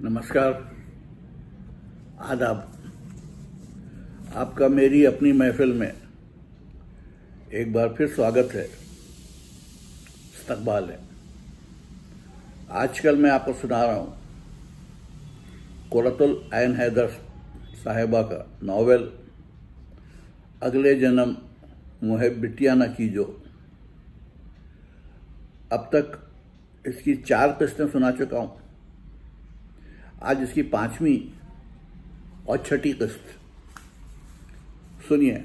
नमस्कार, आदाब। आपका मेरी अपनी महफिल में एक बार फिर स्वागत है, इस्तकबाल है। आजकल मैं आपको सुना रहा हूँ कुर्रतुल ऐन हैदर साहिबा का नावल अगले जन्म मुहे बिटिया न कीजो। अब तक इसकी 4 किस्तें सुना चुका हूँ। आज इसकी 5वीं और 6ठी किस्त सुनिए।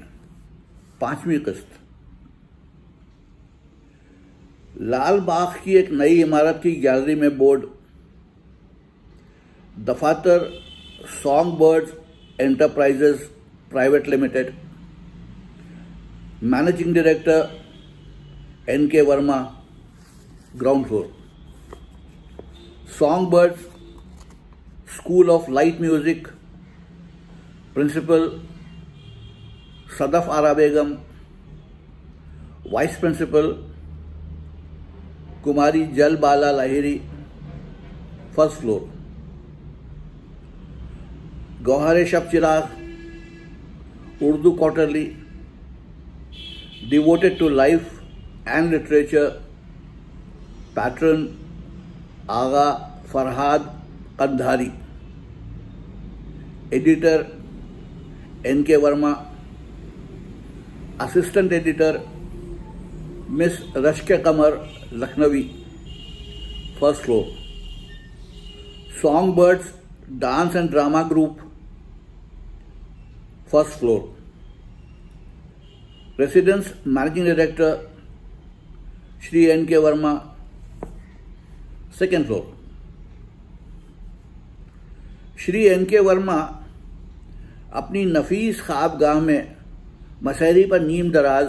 5वीं किस्त। लाल बाग की एक नई इमारत की गैलरी में बोर्ड दफातर song birds enterprises private limited, managing director N.K. Verma, ground floor. Song birds school of light music, principal Sadaf Ara Begum, vice principal कुमारी Jal Bala Lahiri, first floor. Gauhar Shab Chirag Urdu quarterly devoted to life and literature, patron Agha Farhad Kandhari, editor N.K. Verma, assistant editor miss Rashk Qamar Lakhnavi, first floor. Song birds dance and drama group, first floor. Residence managing director Shri N.K. Verma, second floor. Shri N.K. Verma अपनी नफीस ख्वाबगाह में मसहरी पर नीम दराज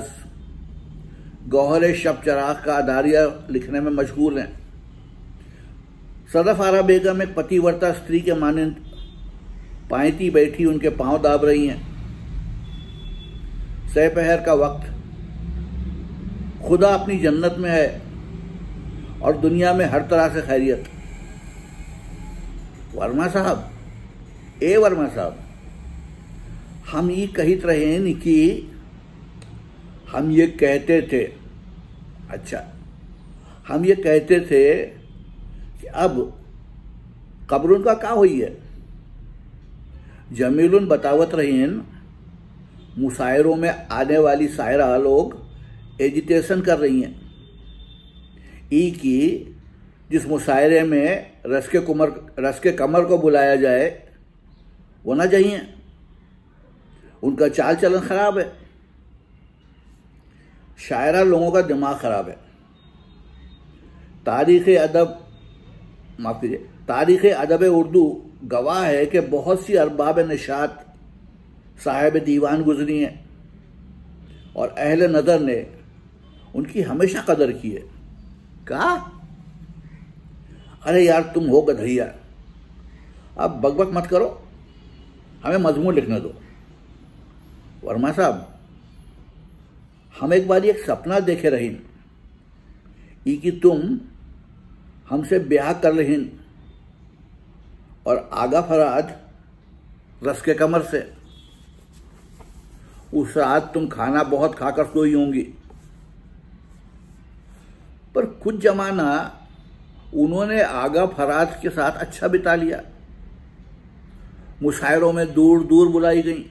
गौहर शब चिराग का अदारिया लिखने में मशगूल हैं। सदफ आरा बेगम एक पतिव्रता स्त्री के मानंद पायती बैठी उनके पांव दाब रही हैं। सहपहर का वक्त, खुदा अपनी जन्नत में है और दुनिया में हर तरह से खैरियत। वर्मा साहब, ए वर्मा साहब, हम ये कहित रहे हैं कि हम ये कहते थे, अच्छा, हम ये कहते थे कि अब कब्रुन का क्या हुई है। जमीलुन बतावत रही हैं मुशायरों में आने वाली शायरा लोग एजिटेशन कर रही हैं ई की जिस मुशायरे में रश्क कमर को बुलाया जाए वो ना चाहिए। उनका चाल चलन खराब है। शायरा लोगों का दिमाग खराब है। तारीख़ अदब उर्दू गवाह है कि बहुत सी अरबाब निशात साहिब दीवान गुजरी हैं और अहले नज़र ने उनकी हमेशा कदर की है। कहा, अरे यार तुम हो गधैया, अब बकबक मत करो, हमें मजमून लिखने दो। वर्मा साहब, हम एक बार एक सपना देखे रहीन ई कि तुम हमसे ब्याह कर रहीन और आगा फराद रश्क कमर से। उस रात तुम खाना बहुत खाकर सोई होंगी, पर कुछ जमाना उन्होंने आगा फराज के साथ अच्छा बिता लिया। मुशायरों में दूर दूर बुलाई गई,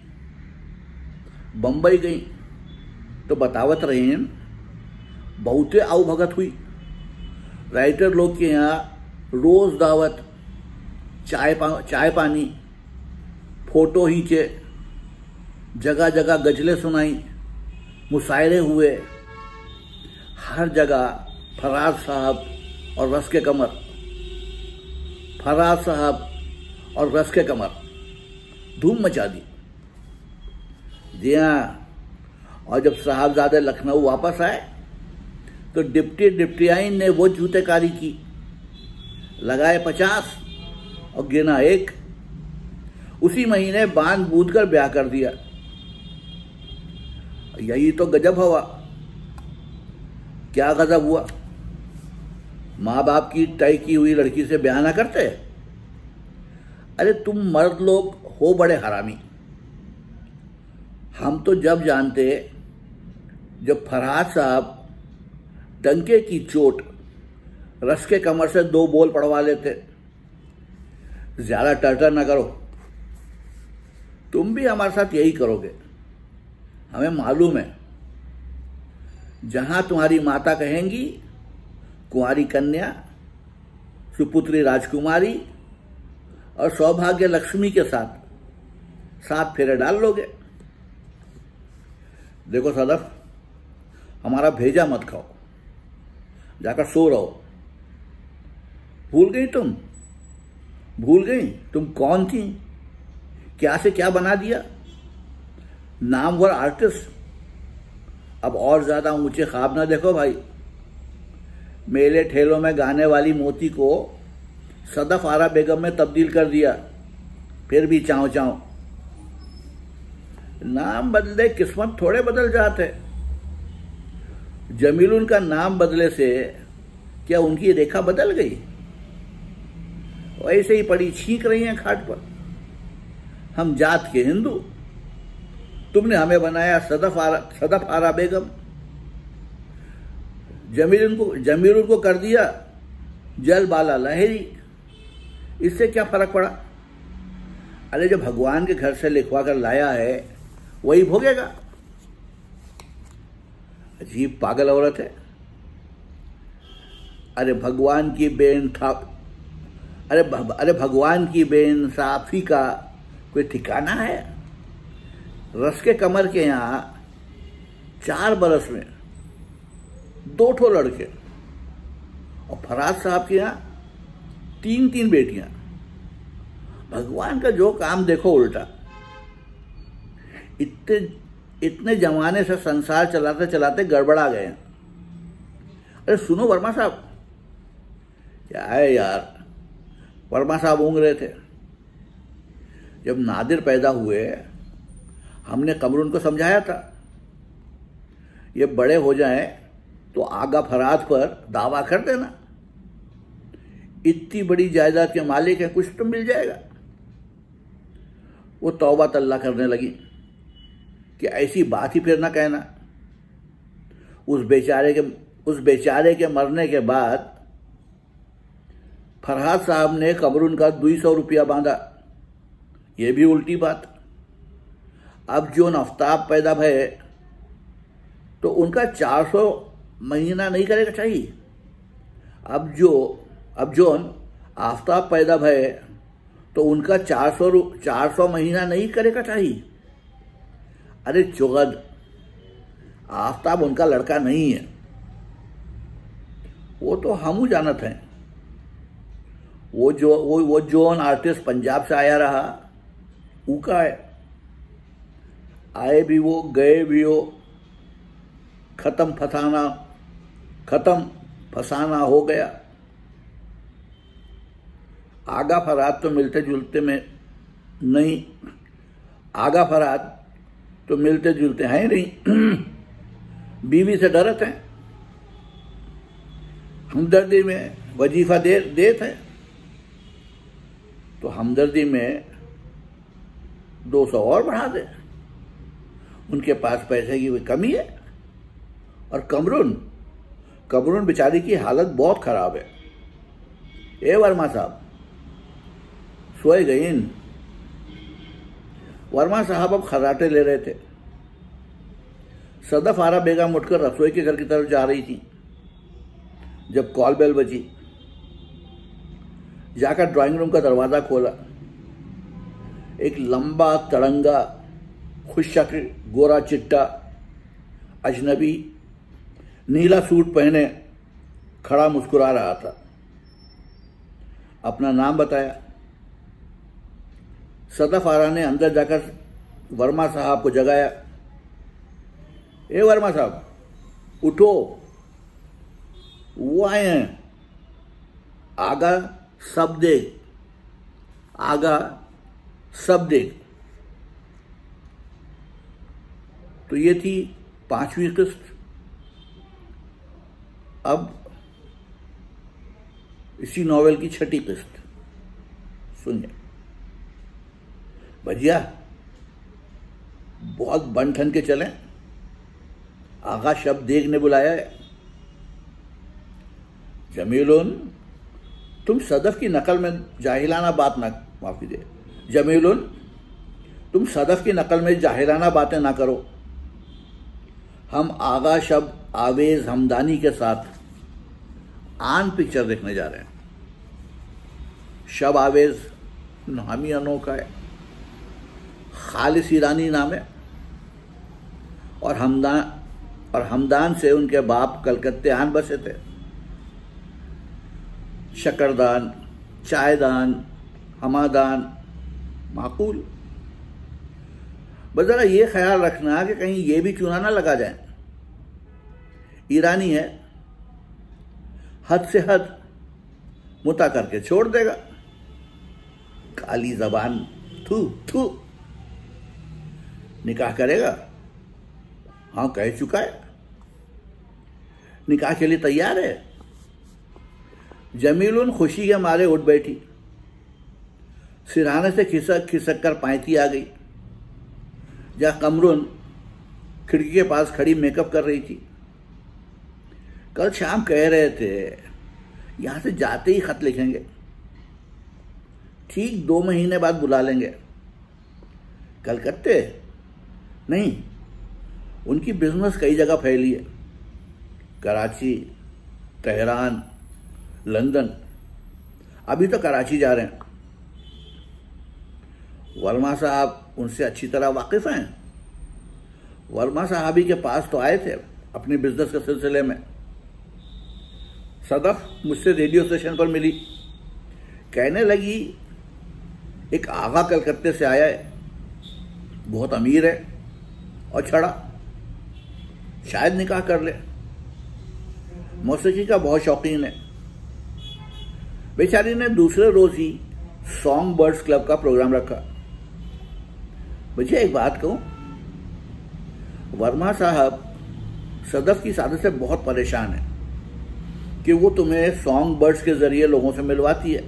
बम्बई गई तो बतावत रहे हैं बहुते आओ भगत हुई। राइटर लोग के यहाँ रोज दावत, चाय पानी, फोटो खींचे, जगह जगह गजलें सुनाई, मुशायरे हुए। हर जगह फराज साहब और रश्क कमर, फराज साहब और रश्क कमर धूम मचा दी। जी हाँ, और जब साहबजादे लखनऊ वापस आए तो डिप्टियाइन ने वो जूतेकारी की, लगाए 50 और गिना 1। उसी महीने बांध बूंद कर ब्याह कर दिया। यही तो गजब हुआ। क्या गजब हुआ, माँ बाप की तय की हुई लड़की से ब्याह ना करते। अरे तुम मर्द लोग हो बड़े हरामी। हम तो जब जानते जब फरहाद साहब डंके की चोट रस के कमर से 2 बॉल पड़वा लेते। ज्यादा टर्टर ना करो, तुम भी हमारे साथ यही करोगे। हमें मालूम है, जहां तुम्हारी माता कहेंगी कुंवारी कन्या, सुपुत्री राजकुमारी और सौभाग्य लक्ष्मी के साथ 7 फेरे डाल लोगे। देखो सदफ, हमारा भेजा मत खाओ, जाकर सो रहो। भूल गई तुम कौन थी, क्या से क्या बना दिया। नामवर आर्टिस्ट। अब और ज्यादा ऊंचे ख्वाब ना देखो भाई। मेले ठेलों में गाने वाली मोती को सदफ आरा बेगम में तब्दील कर दिया, फिर भी चाँव चाँव। नाम बदले किस्मत थोड़े बदल जाते। जमीलुन का नाम बदले से क्या उनकी रेखा बदल गई? वैसे ही पड़ी छींक रही हैं खाट पर। हम जात के हिंदू, तुमने हमें बनाया सदफ आरा बेगम। जमीलुन को कर दिया जल बाला लहरी। इससे क्या फर्क पड़ा? अरे जो भगवान के घर से लिखवा कर लाया है वही भोगेगा। अजीब पागल औरत है। अरे भगवान की बेइंसाफी का कोई ठिकाना है? रस के कमर के यहाँ 4 बरस में 2 ठो लड़के और फरहाद साहब के यहाँ 3 बेटियां। भगवान का जो काम देखो उल्टा। इतने जमाने से संसार चलाते चलाते गड़बड़ा गए। अरे सुनो वर्मा साहब, क्या है यार। वर्मा साहब ऊँग रहे थे। जब नादिर पैदा हुए हमने कमरून को समझाया था, ये बड़े हो जाएं तो आगा फरहाद पर दावा कर देना। इतनी बड़ी जायदाद के मालिक है, कुछ तो मिल जाएगा। वो तौबा तल्ला करने लगी कि ऐसी बात ही फिर ना कहना। उस बेचारे के मरने के बाद फरहाद साहब ने कमरून का 200 रुपया बांधा। ये भी उल्टी बात। अब जो आफ्ताब पैदा भये तो उनका 400 महीना नहीं करेगा चाहिए। अब जो आफ्ताब पैदा भये तो उनका 400 महीना नहीं करेगा चाहिए। अरे चुगद, आफ्ताब उनका लड़का नहीं है। वो तो हम जानत हैं। वो जोन आर्टिस्ट पंजाब से आया रहा, उका है। आए भी वो, गए भी वो। खत्म फसाना हो गया। आगा फरहाद तो मिलते जुलते में नहीं। आगा फरहाद तो मिलते जुलते हैं नहीं। बीवी से डरते हैं। हमदर्दी में वजीफा देते हैं तो हमदर्दी में 200 और बढ़ा दे। उनके पास पैसे की कोई कमी है। और कमरून बेचारी की हालत बहुत खराब है। ए वर्मा साहब, सोए गई। वर्मा साहब अब खर्राटे ले रहे थे। सदफ आरा बेगम उठकर रसोई के घर की तरफ जा रही थी जब कॉल बेल बजी। जाकर ड्राइंग रूम का दरवाजा खोला। एक लंबा तड़ंगा, खुशशक्ल, गोरा चिट्टा अजनबी नीला सूट पहने खड़ा मुस्कुरा रहा था। अपना नाम बताया। सदफ आरा ने अंदर जाकर वर्मा साहब को जगाया। ए वर्मा साहब, उठो, वो आए हैं। आगा सब देख। तो ये थी 5वीं किस्त। अब इसी नॉवेल की 6ठी किस्त सुनिए। भजिया बहुत बन ठन के चलें, आगा शब्द देख ने बुलाया है। जमीलुन, तुम सदफ की नकल में जाहिलाना बात ना, माफ कीजिए जमीलुन, तुम सदफ की नकल में जाहिलाना बातें ना करो। हम आगा शब आवेज हमदानी के साथ आन पिक्चर देखने जा रहे हैं। शब आवेज नामी अनोखा है, खालिस ईरानी नाम है, और हमदान से उनके बाप कलकत्ते आन बसे थे। शक्करदान, चायदान, हमादान, माकूल। बस जरा ये ख्याल रखना कि कहीं ये भी चूना ना लगा जाए। ईरानी है, हद से हद मुता करके छोड़ देगा। काली जबान, थू थू। निकाह करेगा? हाँ, कह चुका है, निकाह के लिए तैयार है। जमीलुन खुशी के मारे उठ बैठी, सिरहाने से खिसक खिसक कर पायती आ गई, जहां कमरुन खिड़की के पास खड़ी मेकअप कर रही थी। कल शाम कह रहे थे यहां से जाते ही खत लिखेंगे, ठीक 2 महीने बाद बुला लेंगे। कलकत्ते नहीं, उनकी बिजनेस कई जगह फैली है, कराची, तेहरान, लंदन। अभी तो कराची जा रहे हैं। वर्मा साहब उनसे अच्छी तरह वाकिफ हैं। वर्मा साहबी के पास तो आए थे अपने बिजनेस के सिलसिले में। सदफ मुझसे रेडियो स्टेशन पर मिली, कहने लगी एक आगा कलकत्ते से आया है, बहुत अमीर है और छड़ा, शायद निकाह कर ले। मौसीकी का बहुत शौकीन है। बेचारी ने दूसरे रोज ही सॉन्ग बर्ड्स क्लब का प्रोग्राम रखा। मुझे एक बात कहूं, वर्मा साहब सदफ की सादत से बहुत परेशान है कि वो तुम्हें सॉन्ग बर्ड्स के जरिए लोगों से मिलवाती है।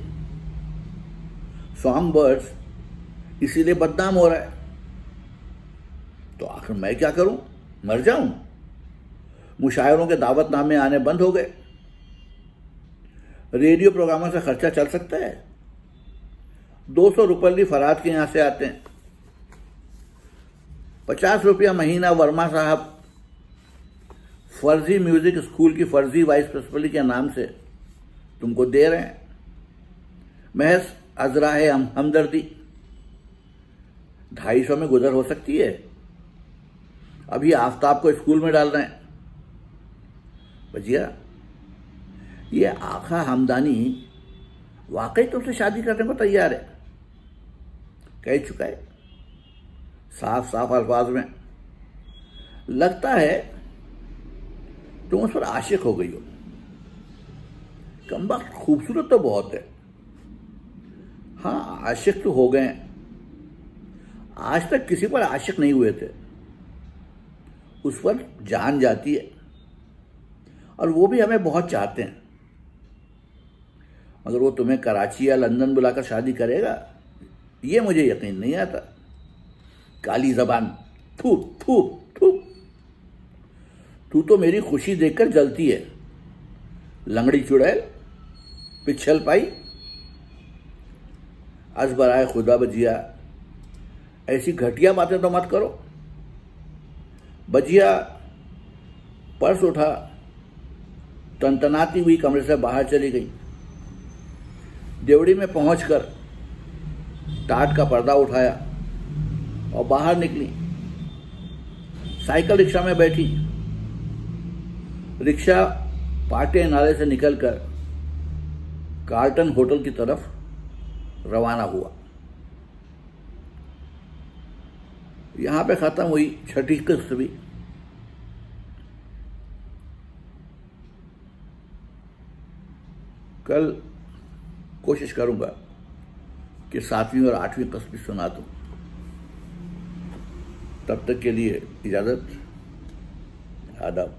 सॉन्ग बर्ड्स इसीलिए बदनाम हो रहा है। तो आखिर मैं क्या करूं, मर जाऊं? मुशायरों के दावतनामे आने बंद हो गए। रेडियो प्रोग्रामों से खर्चा चल सकता है? 200 रुपये फराद के यहां से आते हैं। 50 रुपया महीना वर्मा साहब फर्जी म्यूजिक स्कूल की फर्जी वाइस प्रिंसिपल के नाम से तुमको दे रहे हैं। महज अजरा है हमदर्दी, 250 में गुजर हो सकती है। अभी आफ्ताब को स्कूल में डाल रहे हैं। भजिया, ये आखा हमदानी वाकई तुमसे शादी करने को तैयार है, कह चुका है साफ साफ अल्फाज में। लगता है तुम उस पर आशिक हो गई हो। कमबख्त खूबसूरत तो बहुत है। हाँ, आशिक तो हो गए। आज तक किसी पर आशिक नहीं हुए थे। उस पर जान जाती है और वो भी हमें बहुत चाहते हैं। मगर वो तुम्हें कराची या लंदन बुलाकर शादी करेगा, ये मुझे यकीन नहीं आता। काली जबान, थू थू थू। तू तो मेरी खुशी देखकर जलती है, लंगड़ी चुड़ैल, पिछल पाई। अज बराए खुदा बजिया, ऐसी घटिया बातें तो मत करो। बजिया पर्स उठा, तनतनाती हुई कमरे से बाहर चली गई। देवड़ी में पहुंचकर टाट का पर्दा उठाया और बाहर निकली। साइकिल रिक्शा में बैठी। रिक्शा पाटे नाले से निकलकर कार्टन होटल की तरफ रवाना हुआ। यहां पे खत्म हुई छठी किस्त भी। कल कोशिश करूंगा कि 7वीं और 8वीं किस्त भी सुना दूं। तब तक के लिए इजाजत, आदाब।